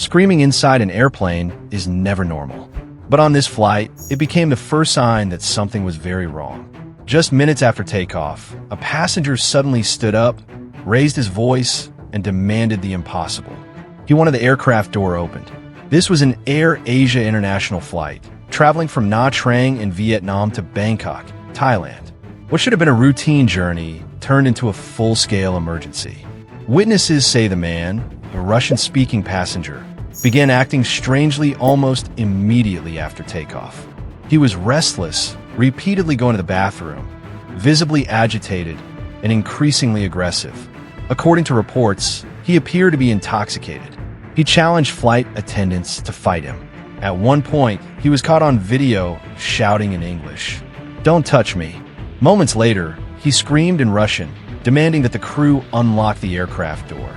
Screaming inside an airplane is never normal. But on this flight, it became the first sign that something was very wrong. Just minutes after takeoff, a passenger suddenly stood up, raised his voice, and demanded the impossible. He wanted the aircraft door opened. This was an Air Asia international flight, traveling from Nha Trang in Vietnam to Bangkok, Thailand. What should have been a routine journey turned into a full-scale emergency. Witnesses say the man, a Russian-speaking passenger, began acting strangely almost immediately after takeoff. He was restless, repeatedly going to the bathroom, visibly agitated, and increasingly aggressive. According to reports, he appeared to be intoxicated. He challenged flight attendants to fight him. At one point, he was caught on video shouting in English, "Don't touch me." Moments later, he screamed in Russian, demanding that the crew unlock the aircraft door.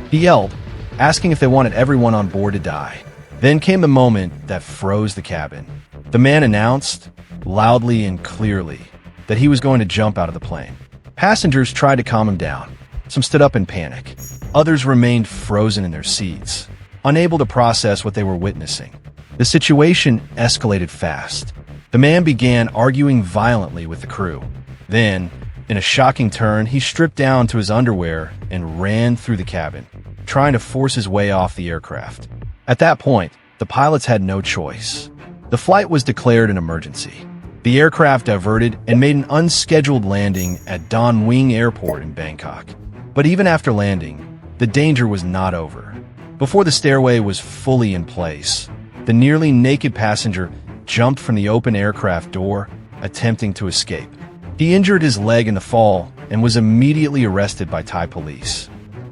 He yelled, asking if they wanted everyone on board to die. Then came the moment that froze the cabin. The man announced, loudly and clearly, that he was going to jump out of the plane. Passengers tried to calm him down. Some stood up in panic. Others remained frozen in their seats, unable to process what they were witnessing. The situation escalated fast. The man began arguing violently with the crew. Then, in a shocking turn, he stripped down to his underwear and ran through the cabin, trying to force his way off the aircraft. At that point, the pilots had no choice. The flight was declared an emergency. The aircraft diverted and made an unscheduled landing at Don Mueang Airport in Bangkok. But even after landing, the danger was not over. Before the stairway was fully in place, the nearly naked passenger jumped from the open aircraft door, attempting to escape. He injured his leg in the fall and was immediately arrested by Thai police.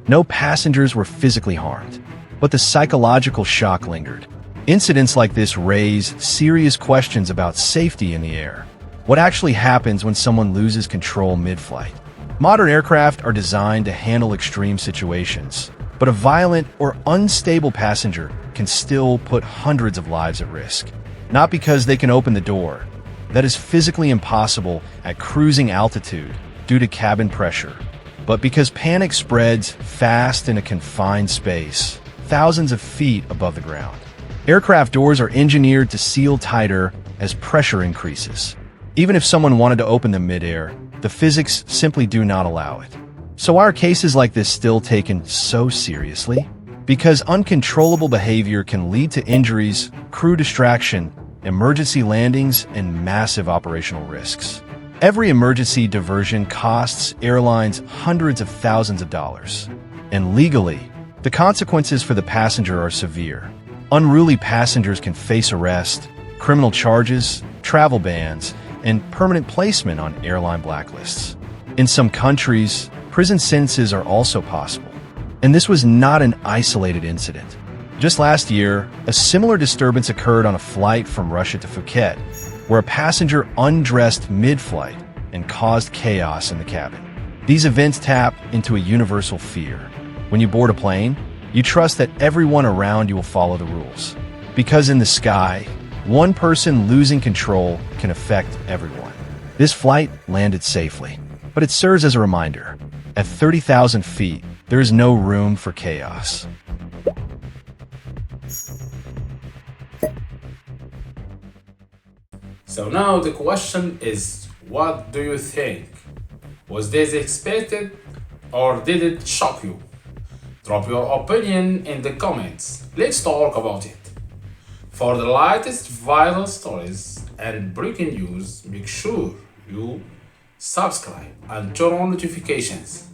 No passengers were physically harmed, but the psychological shock lingered. Incidents like this raise serious questions about safety in the air. What actually happens when someone loses control mid-flight? Modern aircraft are designed to handle extreme situations, but a violent or unstable passenger can still put hundreds of lives at risk. Not because they can open the door. That is physically impossible at cruising altitude due to cabin pressure, but because panic spreads fast in a confined space, thousands of feet above the ground. Aircraft doors are engineered to seal tighter as pressure increases. Even if someone wanted to open them mid-air, the physics simply do not allow it. So why are cases like this still taken so seriously? Because uncontrollable behavior can lead to injuries, crew distraction, emergency landings, and massive operational risks. Every emergency diversion costs airlines hundreds of thousands of dollars. And legally, the consequences for the passenger are severe. Unruly passengers can face arrest, criminal charges, travel bans, and permanent placement on airline blacklists. In some countries, prison sentences are also possible. And this was not an isolated incident. Just last year, a similar disturbance occurred on a flight from Russia to Phuket, where a passenger undressed mid-flight and caused chaos in the cabin. These events tap into a universal fear. When you board a plane, you trust that everyone around you will follow the rules. Because in the sky, one person losing control can affect everyone. This flight landed safely, but it serves as a reminder. At 30,000 feet, there is no room for chaos. So now the question is, what do you think? Was this expected or did it shock you? Drop your opinion in the comments. Let's talk about it. For the latest viral stories and breaking news, make sure you subscribe and turn on notifications.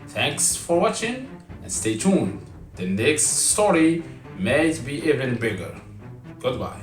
Thanks for watching and stay tuned. The next story may be even bigger. Goodbye.